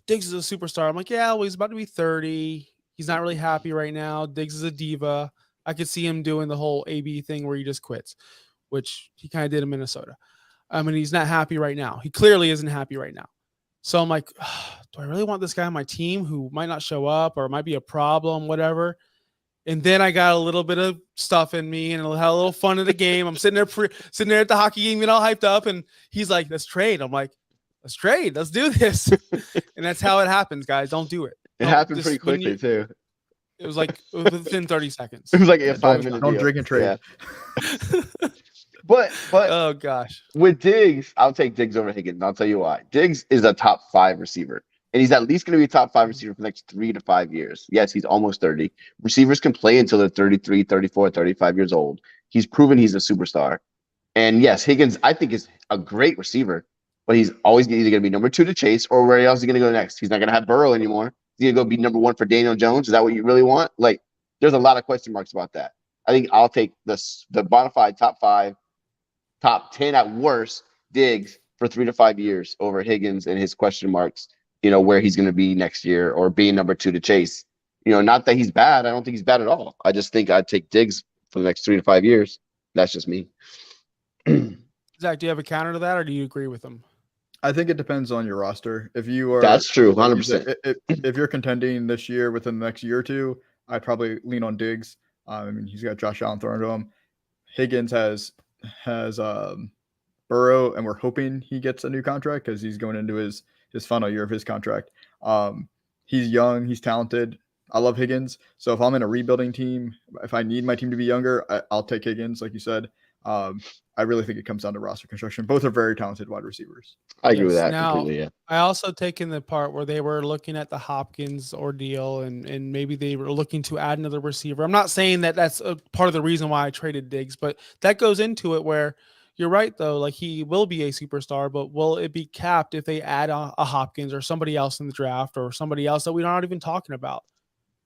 Diggs is a superstar. I'm like, yeah, well, he's about to be 30. He's not really happy right now. Diggs is a diva. I could see him doing the whole AB thing where he just quits, which he kind of did in Minnesota. I mean, he's not happy right now. He clearly isn't happy right now. So I'm like, do I really want this guy on my team who might not show up or might be a problem, whatever? And then I got a little bit of stuff in me and had a little fun at the game. I'm sitting there at the hockey game, getting all hyped up, and he's like, let's trade. I'm like, let's trade. Let's do this. And that's how it happens, guys. Don't do it. It happened pretty quickly, too. It was like within 30 seconds. It was like a 5-minute Don't drink and trade. Yeah. But oh gosh, with Diggs, I'll take Diggs over Higgins. And I'll tell you why. Diggs is a top 5 receiver, and he's at least going to be a top 5 receiver for the next 3 to 5 years. Yes, he's almost 30. Receivers can play until they're 33, 34, 35 years old. He's proven he's a superstar. And yes, Higgins, I think, is a great receiver, but he's always either going to be number 2 to Chase, or where else is he going to go next? He's not going to have Burrow anymore. He's going to go be number 1 for Daniel Jones. Is that what you really want? Like, there's a lot of question marks about that. I think I'll take the bona fide top 5, top 10 at worst, Diggs for 3 to 5 years over Higgins and his question marks, where he's going to be next year or being number 2 to Chase. Not that he's bad. I don't think he's bad at all. I just think I'd take Diggs for the next 3 to 5 years. That's just me. Zach, do you have a counter to that, or do you agree with him? I think it depends on your roster. If you are, that's true, 100%. If you're contending this year within the next year or two, I'd probably lean on Diggs. I mean, he's got Josh Allen throwing to him. Higgins has Burrow, and we're hoping he gets a new contract because he's going into his final year of his contract. He's young, he's talented. I love Higgins. So if I'm in a rebuilding team, if I need my team to be younger, I'll take Higgins, like you said. I really think it comes down to roster construction. Both are very talented wide receivers. I agree with Yes. that Now, completely. Yeah. I also taken the part where they were looking at the Hopkins ordeal and maybe they were looking to add another receiver. I'm not saying that that's a part of the reason why I traded Diggs, but that goes into it where you're right, though. Like, he will be a superstar, but will it be capped if they add a Hopkins or somebody else in the draft or somebody else that we're not even talking about?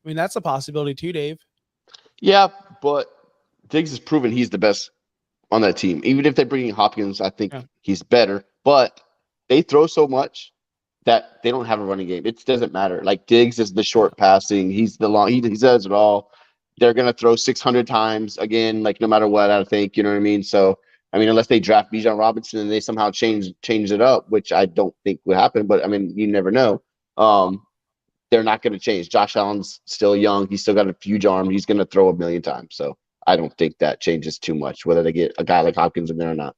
I mean, that's a possibility too, Dave. Yeah, but Diggs has proven he's the best on that team. Even if they're bringing Hopkins, I think he's better. But they throw so much that they don't have a running game. It doesn't matter. Like, Diggs is the short passing. He's the long. He does it all. They're gonna throw 600 times again, like no matter what. I think, you know what I mean. So I mean, unless they draft Bijan Robinson and they somehow change it up, which I don't think will happen. But I mean, you never know. They're not going to change. Josh Allen's still young. He's still got a huge arm. He's going to throw a million times. So I don't think that changes too much, whether they get a guy like Hopkins in there or not.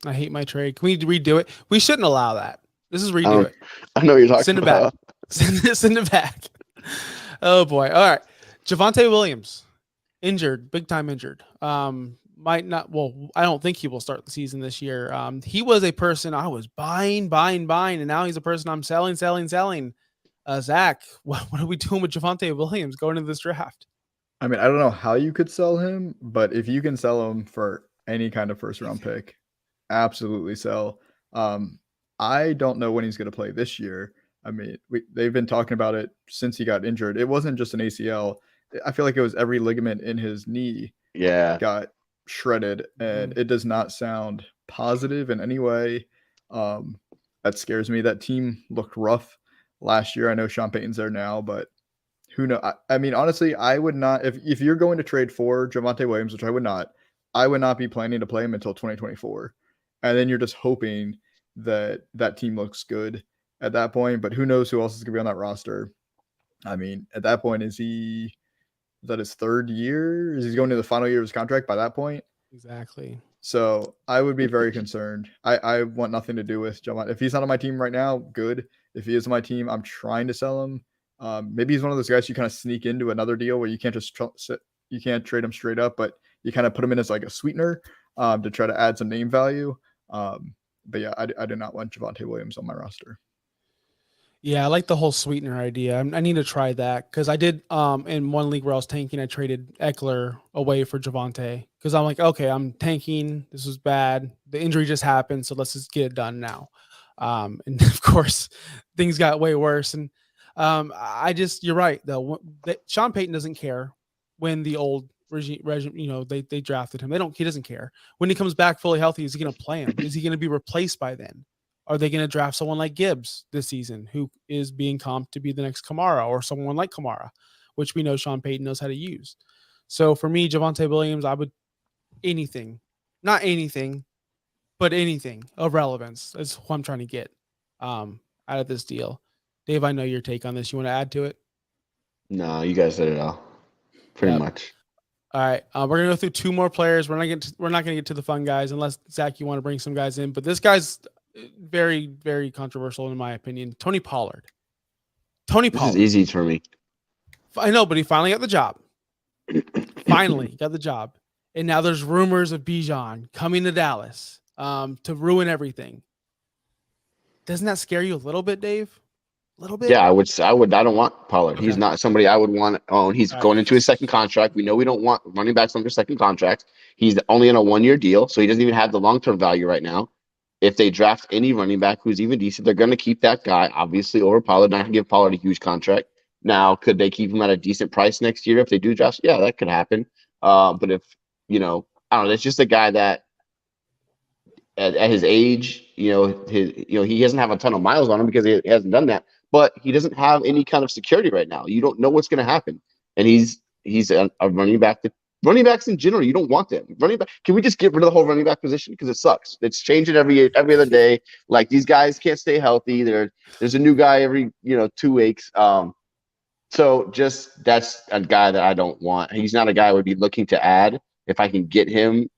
I hate my trade. Can we redo it? We shouldn't allow that. This is redo it. I know what you're talking Send it about. back. Send it back. Oh boy. All right. Javonte Williams, injured, big time injured. Might not. Well, I don't think he will start the season this year. He was a person I was buying, and now he's a person I'm selling. Zach, what are we doing with Javonte Williams going into this draft? I mean, I don't know how you could sell him, but if you can sell him for any kind of first round pick, absolutely sell. I don't know when he's going to play this year. I mean, they've been talking about it since he got injured. It wasn't just an ACL. I feel like it was every ligament in his knee. Yeah. Got shredded, and it does not sound positive in any way. That scares me. That team looked rough last year. I know Sean Payton's there now, but who knows? I mean, honestly, I would not, if you're going to trade for Javonte Williams, which I would not be planning to play him until 2024. And then you're just hoping that that team looks good at that point. But who knows who else is going to be on that roster? I mean, at that point, is that his third year? Is he going to the final year of his contract by that point? Exactly. So I would be very concerned. I want nothing to do with Javonte. If he's not on my team right now, good. If he is on my team, I'm trying to sell him. Maybe he's one of those guys you kind of sneak into another deal where you can't just you can't trade him straight up, but you kind of put him in as like a sweetener to try to add some name value. But yeah, I do not want Javonte Williams on my roster. Yeah, I like the whole sweetener idea. I need to try that because I did in one league where I was tanking, I traded Eckler away for Javonte because I'm like, okay, I'm tanking. This was bad. The injury just happened, so let's just get it done now. And of course, things got way worse. And you're right though. Sean Payton doesn't care when the old regime, they drafted him. He doesn't care when he comes back fully healthy. Is he going to play him? Is he going to be replaced by then? Are they going to draft someone like Gibbs this season, who is being comped to be the next Kamara, or someone like Kamara, which we know Sean Payton knows how to use? So for me, Javonte Williams, I would not anything, but anything of relevance is what I'm trying to get out of this deal. Dave, I know your take on this. You want to add to it? No, you guys said it all. Pretty much. All right, we're gonna go through two more players. We're not gonna get to the fun guys unless Zach, you want to bring some guys in. But this guy's very, very controversial in my opinion. Tony Pollard. This is easy for me. I know, but he finally got the job. And now there's rumors of Bijan coming to Dallas to ruin everything. Doesn't that scare you a little bit, Dave? A little bit? Yeah, I would. I don't want Pollard. Okay. He's not somebody I would want to own. He's going into his second contract. We know we don't want running backs on their second contract. He's only in a 1-year deal, so he doesn't even have the long-term value right now. If they draft any running back who's even decent, they're going to keep that guy, obviously, over Pollard. Not going to give Pollard a huge contract. Now, could they keep him at a decent price next year if they do draft? Yeah, that could happen. But if, I don't know, it's just a guy that at his age, he doesn't have a ton of miles on him because he hasn't done that. But he doesn't have any kind of security right now. You don't know what's going to happen. And he's a running back that running backs in general, you don't want them. Running back, can we just get rid of the whole running back position? Because it sucks. It's changing every other day. Like, these guys can't stay healthy. There's a new guy every 2 weeks. So just that's a guy that I don't want. He's not a guy I would be looking to add if I can get him,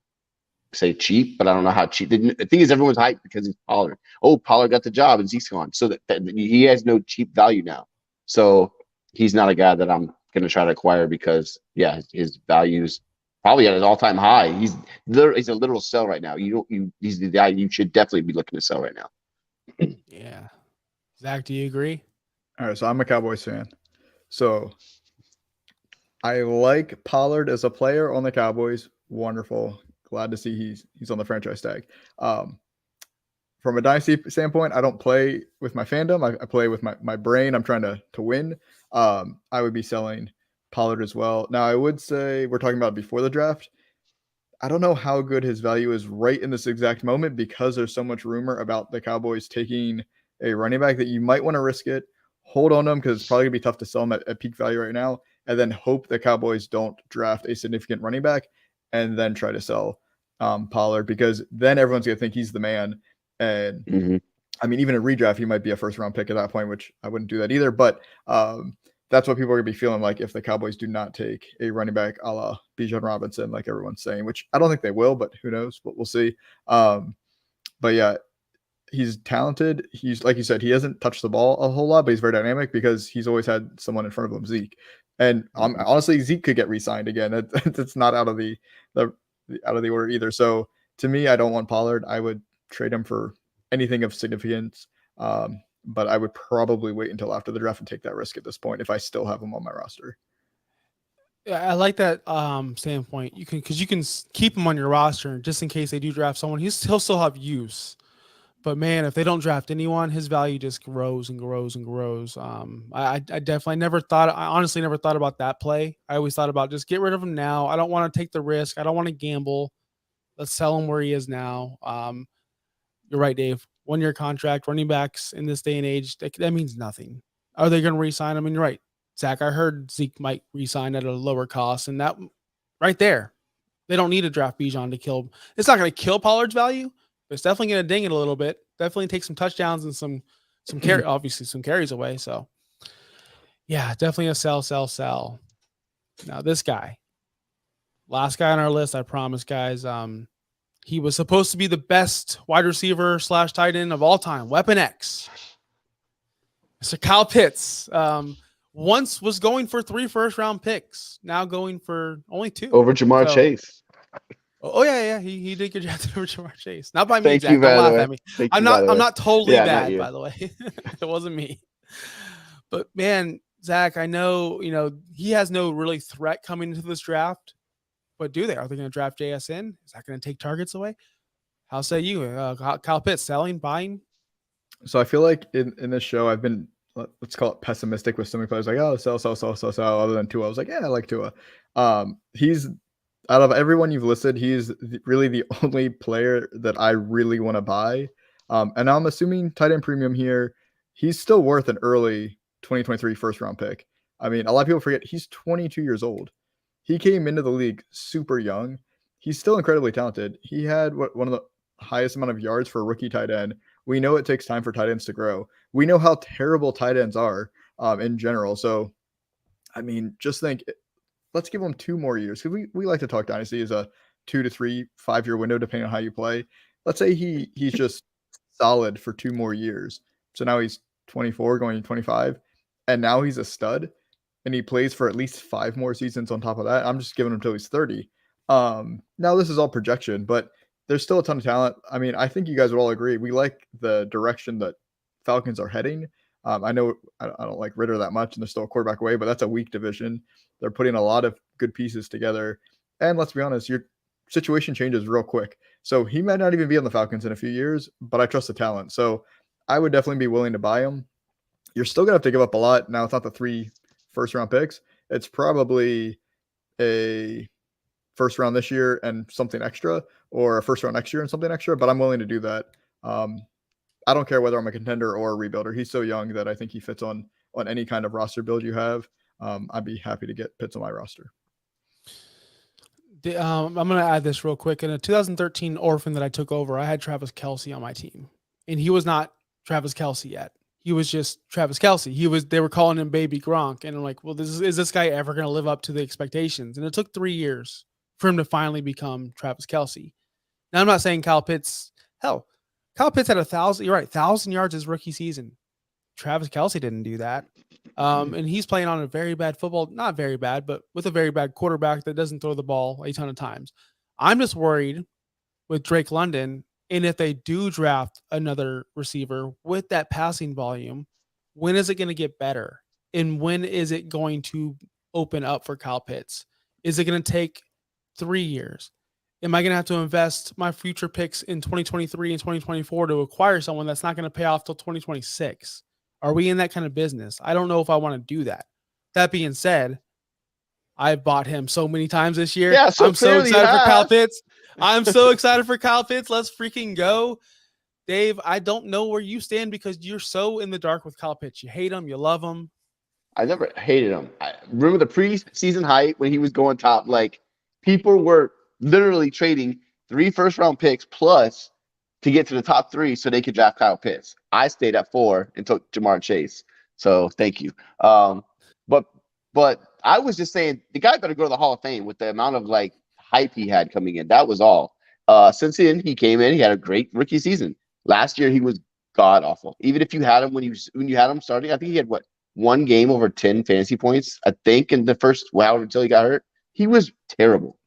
say cheap, but I don't know how cheap. The thing is, everyone's hyped because he's Pollard. Oh, Pollard got the job and Zeke's gone, so that he has no cheap value now. So he's not a guy that I'm going to try to acquire because his value's probably at an all-time high. He's a literal sell right now. He's the guy you should definitely be looking to sell right now. Yeah. Zach, do you agree? All right, so I'm a Cowboys fan. So I like Pollard as a player on the Cowboys. Wonderful. Glad to see he's on the franchise tag. From a dynasty standpoint, I don't play with my fandom. I play with my brain. I'm trying to win. I would be selling Pollard as well. Now, I would say we're talking about before the draft. I don't know how good his value is right in this exact moment because there's so much rumor about the Cowboys taking a running back that you might want to risk it, hold on to him because it's probably going to be tough to sell him at peak value right now, and then hope the Cowboys don't draft a significant running back and then try to sell Pollard because then everyone's going to think he's the man. And I mean, even a redraft, he might be a first round pick at that point, which I wouldn't do that either. But that's what people are going to be feeling like if the Cowboys do not take a running back a la Bijan Robinson, like everyone's saying, which I don't think they will, but who knows? But we'll see. But yeah, he's talented. He's, like you said, he hasn't touched the ball a whole lot, but he's very dynamic because he's always had someone in front of him, Zeke. And honestly, Zeke could get re-signed again. It's not out of the order either. So to me, I don't want Pollard. I would trade him for anything of significance. But I would probably wait until after the draft and take that risk at this point if I still have him on my roster. Yeah, I like that standpoint. You can keep him on your roster just in case they do draft someone. He'll still have use. But man, if they don't draft anyone, his value just grows and grows and grows. I definitely I honestly never thought about that play. I always thought about just get rid of him now. I don't want to take the risk. I don't want to gamble. Let's sell him where he is now. You're right, Dave. 1-year contract, running backs in this day and age, that means nothing. Are they going to re-sign him? And you're right, Zach. I heard Zeke might re-sign at a lower cost, and that right there, they don't need to draft Bijan to kill. It's not going to kill Pollard's value. But it's definitely going to ding it a little bit. Definitely take some touchdowns and some obviously some carries away. So yeah, definitely a sell. Now this guy, last guy on our list, I promise, guys. He was supposed to be the best wide receiver / tight end of all time. Weapon X. Mr. Kyle Pitts. Once was going for 3 first-round picks. Now going for only 2. Over Jamar Chase. Oh yeah. He did get drafted over Jamar Chase. Not by me, Thank Zach. you, Don't by laugh the way. at me. Thank I'm you, by the not. I'm way. not totally Yeah, not bad, you. by the way. It wasn't me. But man, Zach, I know he has no really threat coming into this draft. But are they going to draft JSN? Is that going to take targets away? How say you, Kyle Pitts, selling, buying? So I feel like in this show, I've been, let's call it pessimistic with so many players, like, oh, sell. Other than Tua, I was like, yeah, I like Tua. He's, out of everyone you've listed, he's really the only player that I really want to buy. And I'm assuming tight end premium here, he's still worth an early 2023 first round pick. I mean, a lot of people forget he's 22 years old. He came into the league super young. He's still incredibly talented. He had one of the highest amount of yards for a rookie tight end. We know it takes time for tight ends to grow. We know how terrible tight ends are in general. So, I mean, just think, let's give him 2 more years. Because we like to talk dynasty as a 2 to 3, 5-year window, depending on how you play. Let's say he's just solid for 2 more years. So now he's 24, going to 25, and now he's a stud, and he plays for at least 5 more seasons on top of that. I'm just giving him until he's 30. Now this is all projection, but there's still a ton of talent. I mean, I think you guys would all agree. We like the direction that Falcons are heading. I know I don't like Ritter that much, and they're still a quarterback away, but that's a weak division. They're putting a lot of good pieces together. And let's be honest, your situation changes real quick. So he might not even be on the Falcons in a few years, but I trust the talent. So I would definitely be willing to buy him. You're still going to have to give up a lot. Now, it's not the 3 first-round picks. It's probably a first round this year and something extra, or a first round next year and something extra, but I'm willing to do that. I don't care whether I'm a contender or a rebuilder. He's so young that I think he fits on any kind of roster build you have. I'd be happy to get Pitts on my roster. I'm going to add this real quick. In a 2013 orphan that I took over, I had Travis Kelce on my team, and he was not Travis Kelce yet. he was just Travis Kelce. They were calling him Baby Gronk, and I'm like, well, is this guy ever going to live up to the expectations? And it took 3 years for him to finally become Travis Kelce. Now, I'm not saying Kyle Pitts. Hell, Kyle Pitts had 1,000. You're right, 1,000 yards his rookie season. Travis Kelce didn't do that. And he's playing on a very bad football, not very bad, but with a very bad quarterback that doesn't throw the ball a ton of times. I'm just worried with Drake London. And if they do draft another receiver with that passing volume, when is it going to get better? And when is it going to open up for Kyle Pitts? Is it going to take 3 years? Am I going to have to invest my future picks in 2023 and 2024 to acquire someone that's not going to pay off till 2026? Are we in that kind of business? I don't know if I want to do that. That being said, I've bought him so many times this year. Yeah, so I'm so clearly excited you for Kyle have. Pitts. I'm so excited for Kyle Pitts. Let's freaking go. Dave, I don't know where you stand because you're so in the dark with Kyle Pitts. You hate him. You love him. I never hated him. I remember the preseason hype when he was going top. Like, people were literally trading 3 first-round picks plus to get to the top 3 so they could draft Kyle Pitts. I stayed at 4 and took Jamar Chase. So thank you. But I was just saying the guy better go to the Hall of Fame with the amount of like hype he had coming in. That was all. Since then he came in, he had a great rookie season. Last year he was god awful. Even if you had him when you had him starting, I think he had one game over 10 fantasy points, I think, in the first until he got hurt. He was terrible.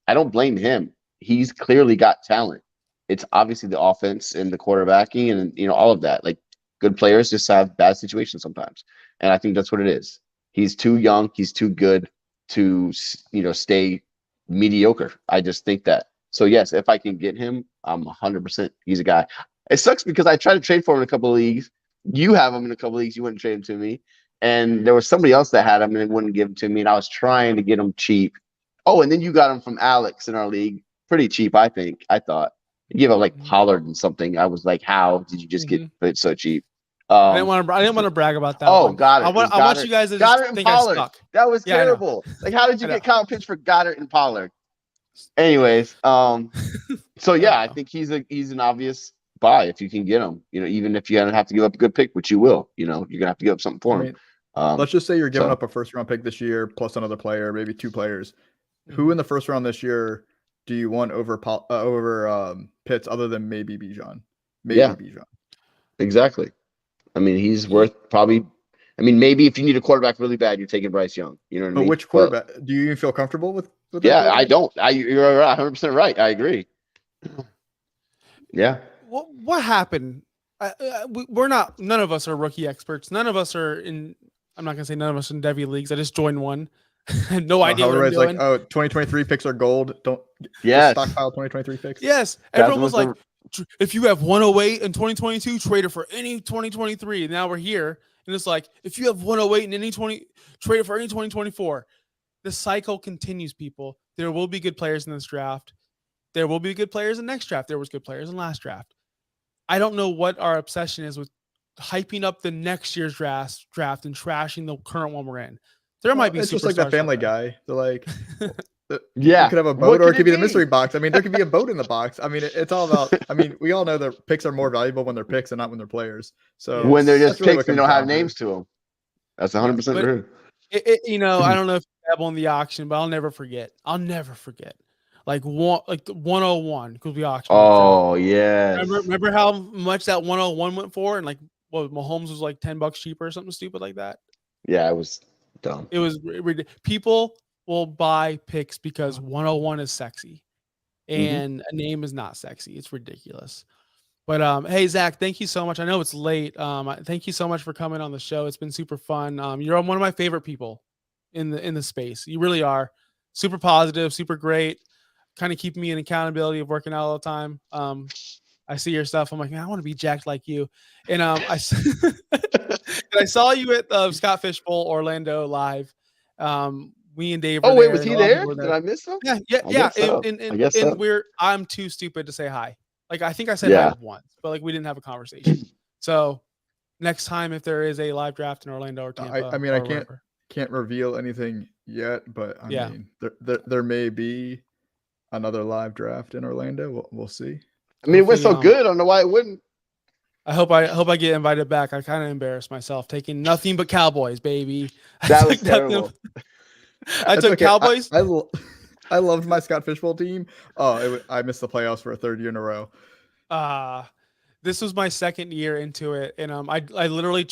I don't blame him. He's clearly got talent. It's obviously the offense and the quarterbacking and all of that. Like, good players just have bad situations sometimes. And I think that's what it is. He's too young. He's too good to stay mediocre. I just think that. So yes, if I can get him, I'm 100%. He's a guy. It sucks because I tried to trade for him in a couple of leagues. You have him in a couple of leagues. You wouldn't trade him to me. And there was somebody else that had him and they wouldn't give him to me. And I was trying to get him cheap. Oh, and then you got him from Alex in our league. Pretty cheap, I think. I thought. You gave up like Pollard and something. I was like, how did you just get it so cheap? I didn't want to brag about that. Oh, one. got it. I want you guys to just think Pollard. I suck. That was terrible. Like, how did you get Kyle Pitts for Goddard and Pollard? Anyways, so yeah, I think he's an obvious buy if you can get him. Even if you have to give up a good pick, which you will. You're gonna have to give up something for him. Let's just say you're giving up a first-round pick this year plus another player, maybe 2 players. Who in the first round this year do you want over Pitts other than maybe Bijan? Bijan. Exactly. I mean, he's worth probably. I mean, maybe if you need a quarterback really bad, you're taking Bryce Young. You know what I mean? But which quarterback? Do you even feel comfortable with that? Yeah, I don't. You're 100% right. I agree. Yeah. What happened? We're not. None of us are rookie experts. None of us are in. I'm not gonna say none of us in Devy leagues. I just joined one. I had no idea what I'm doing. Like, 2023 picks are gold. Don't stockpile 2023 picks. Yes, everyone was like, if you have 108 in 2022, trade it for any 2023. And now we're here, and it's like, if you have 108 in any trade it for any 2024. The cycle continues, people. There will be good players in this draft. There will be good players in next draft. There was good players in last draft. I don't know what our obsession is with hyping up the next year's draft and trashing the current one we're in. There might be. It's just like that Family Guy. They're like, yeah, you could have a boat, or it could be the mystery box. I mean, there could be a boat in the box. I mean, it's all about. I mean, we all know that picks are more valuable when they're picks and not when they're players. So when they're just really picks, they don't have names to them. That's 100% true. I don't know if you dabble in the auction, but I'll never forget. Like 101 because we auctioned. Oh yeah. Remember how much that 101 went for, and like Mahomes was like $10 cheaper or something stupid like that. Yeah, it was dumb. It was people will buy picks because 101 is sexy, and a name is not sexy. It's ridiculous. But hey, Zach, thank you so much. I know it's late. Thank you so much for coming on the show. It's been super fun. You're one of my favorite people in the space. You really are. Super positive, super great. Kind of keeping me in accountability of working out all the time. I see your stuff. I'm like, man, I want to be jacked like you. And I saw you at Scott Fish Bowl Orlando live. We and Dave. Oh wait, was he there? Did I miss him? Yeah. So. And I'm too stupid to say hi. Like, I think I said hi once, but like we didn't have a conversation. So next time, if there is a live draft in Orlando or Tampa, I mean, I can't reveal anything yet, but I mean, there may be another live draft in Orlando. We'll see. I mean, it went so good. I don't know why it wouldn't. I hope I get invited back. I kind of embarrassed myself taking nothing but Cowboys, baby. That was took nothing- terrible. I That's took okay. Cowboys. I loved my Scott Fishbowl team. I missed the playoffs for a third year in a row. This was my second year into it, and I literally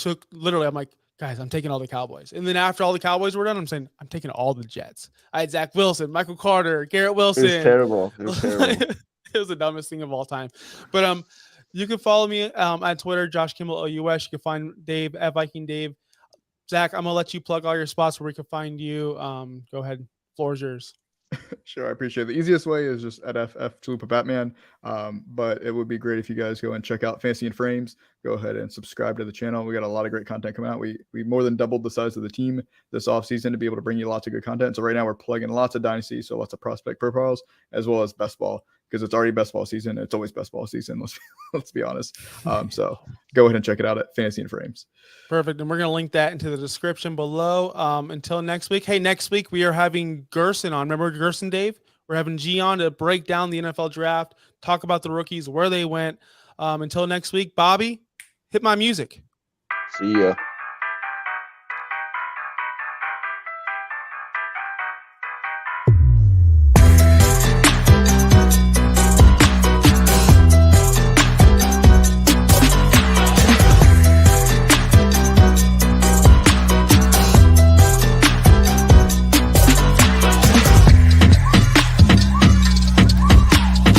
I'm like, guys, I'm taking all the Cowboys. And then after all the Cowboys were done, I'm saying I'm taking all the Jets. I had Zach Wilson, Michael Carter, Garrett It Wilson. was terrible. It was terrible. It was the dumbest thing of all time. But you can follow me on Twitter, Josh Kimmel OUS. You can find Dave at Viking Dave. Zach, I'm gonna let you plug all your spots where we can find you. Go ahead, floor is yours. Sure, I appreciate it. The easiest way is just at FF Chalupa Batman. But it would be great if you guys go and check out Fantasy and Frames. Go ahead and subscribe to the channel. We got a lot of great content coming out. We more than doubled the size of the team this offseason to be able to bring you lots of good content. So right now we're plugging lots of Dynasty, so lots of prospect profiles, as well as best ball, because it's already best ball season. It's always best ball season. Let's be honest. So go ahead and check it out at Fantasy and Frames. Perfect. And we're going to link that into the description below. Until next week. Hey, next week we are having Gerson on. Remember Gerson, Dave? We're having G on to break down the NFL draft, talk about the rookies, where they went. Until next week, Bobby, hit my music. See ya.